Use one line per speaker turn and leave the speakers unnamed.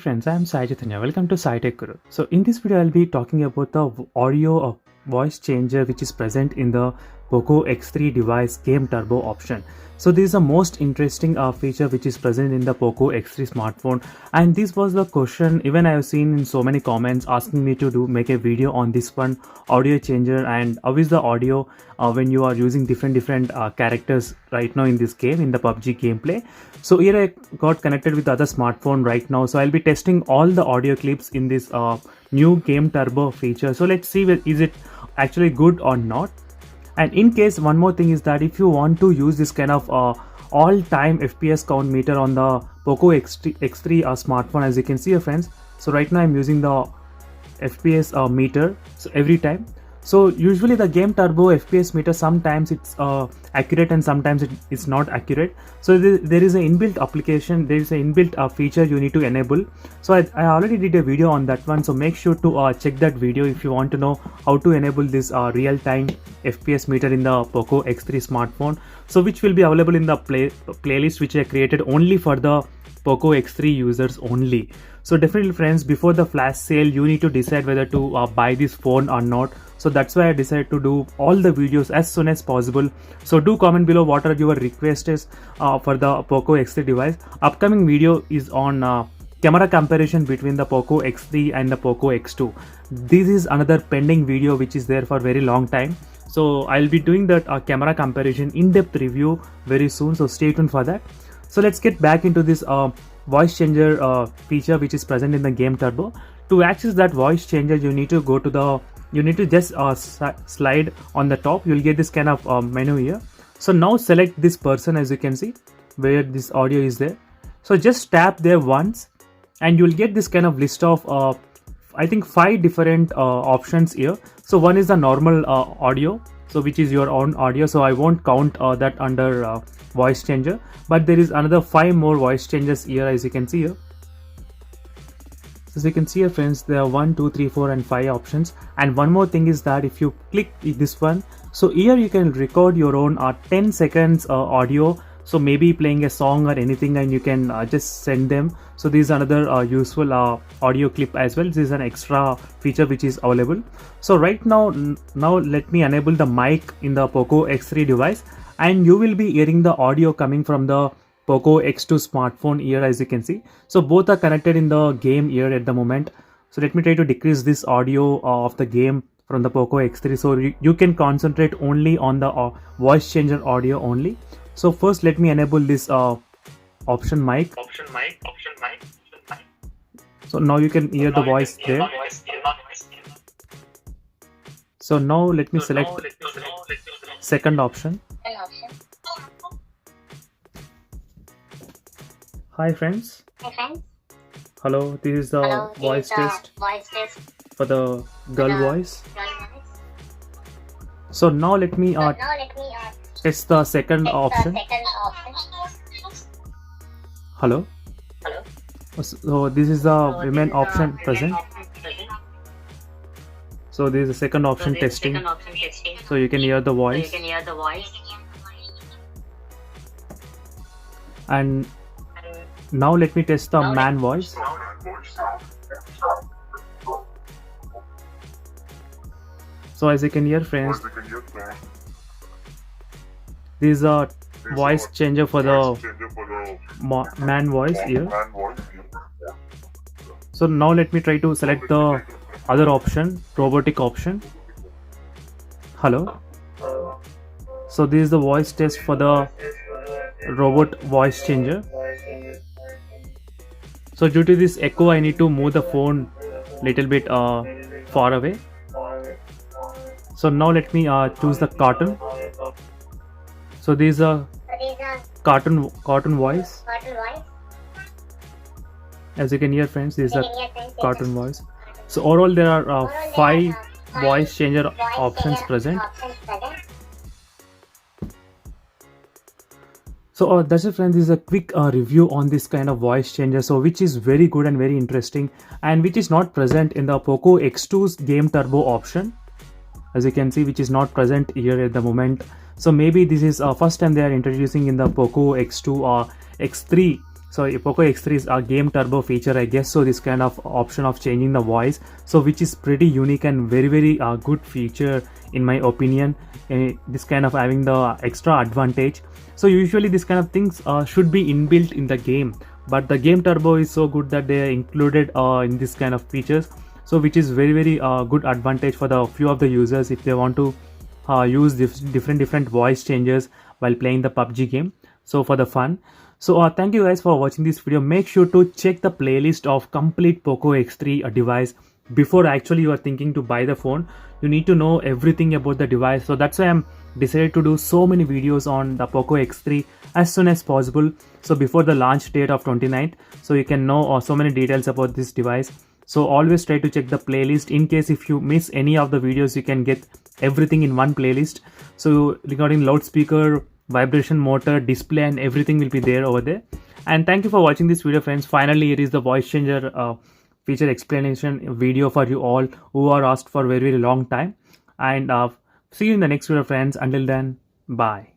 friends, I am Sai Chaitanya. Welcome to Sai Tech Guru. So in this video, I'll be talking about the audio of voice changer which is present in the Poco X3 device Game Turbo option. So this is the most interesting feature which is present in the Poco X3 smartphone, and this was the question even I have seen in so many comments asking me to make a video on this one audio changer and how is the audio when you are using different characters right now in this game, in the PUBG gameplay. So here I got connected with the other smartphone right now, so I'll be testing all the audio clips in this new Game Turbo feature. So let's see is it actually good or not. And in case, one more thing is that if you want to use this kind of all-time FPS count meter on the Poco X3 smartphone, as you can see, friends. So right now I'm using the FPS meter, so every time. So usually the Game Turbo FPS meter, sometimes it's accurate and sometimes it's not accurate. So there is an inbuilt application, there is an inbuilt feature you need to enable. So I already did a video on that one, so make sure to check that video if you want to know how to enable this real-time FPS meter in the Poco X3 smartphone. So which will be available in the playlist which I created only for the Poco X3 users only. So definitely friends, before the flash sale you need to decide whether to buy this phone or not. So that's why I decided to do all the videos as soon as possible. So do comment below what are your requests for the Poco X3 device. Upcoming video is on camera comparison between the Poco X3 and the Poco X2. This is another pending video which is there for very long time. So I'll be doing that camera comparison in-depth review very soon, so stay tuned for that. So let's get back into this voice changer feature which is present in the Game Turbo. To access that voice changer, you need to go to the, you need to just slide on the top. You'll get this kind of menu here. So now select this person, as you can see where this audio is there. So just tap there once and you'll get this kind of list of I think 5 different options here. So one is the normal audio, so which is your own audio, so I won't count that under voice changer, but there is another 5 more voice changes here, as you can see here. As you can see here friends, there are 1, 2, 3, 4 and 5 options. And one more thing is that if you click this one, so here you can record your own 10 seconds audio, so maybe playing a song or anything, and you can just send them. So this is another useful audio clip as well. This is an extra feature which is available. So right now let me enable the mic in the Poco X3 device, and you will be hearing the audio coming from the Poco X2 smartphone here, as you can see. So both are connected in the game here at the moment. So let me try to decrease this audio of the game from the Poco X3, so you can concentrate only on the voice changer audio only. So first let me enable this option mic. So now you can hear the voice there. So now let me select second option. Hi friends. Hello, this is the voice test for the girl voice. So now let me test the second option. Hello. So this is the women option present. So this is the second option testing. So you can hear the voice. And now let me test the man voice. So as you can hear friends, this is a voice changer for the man voice here. So now let me try to select the other option, robotic option. Hello. So this is the voice test for the robot voice changer. So due to this echo, I need to move the phone little bit far away. So now let me choose the cartoon. So this is a cartoon voice. As you can hear friends, this is a cartoon voice. So overall there are 5 voice changer options present. So that's it friends, this is a quick review on this kind of voice changer, so which is very good and very interesting, and which is not present in the Poco X2's Game Turbo option, as you can see, which is not present here at the moment. So maybe this is first time they are introducing in the Poco X2 or X3 So Poco X3 is a game turbo feature, I guess. So this kind of option of changing the voice, so which is pretty unique and very good feature in my opinion. This kind of having the extra advantage. So usually this kind of things should be inbuilt in the game, but the game turbo is so good that they are included in this kind of features. So which is very good advantage for the few of the users if they want to use different voice changes while playing the PUBG game, so for the fun. So thank you guys for watching this video. Make sure to check the playlist of complete Poco X3 device before actually you are thinking to buy the phone. You need to know everything about the device, so that's why I'm decided to do so many videos on the Poco X3 as soon as possible, so before the launch date of 29th, so you can know so many details about this device. So always try to check the playlist. In case if you miss any of the videos, you can get everything in one playlist. So regarding loudspeaker, vibration motor, display, and everything will be there over there. And thank you for watching this video, friends. Finally, it is the voice changer feature explanation video for you all who are asked for very long time. And see you in the next video, friends. Until then, bye.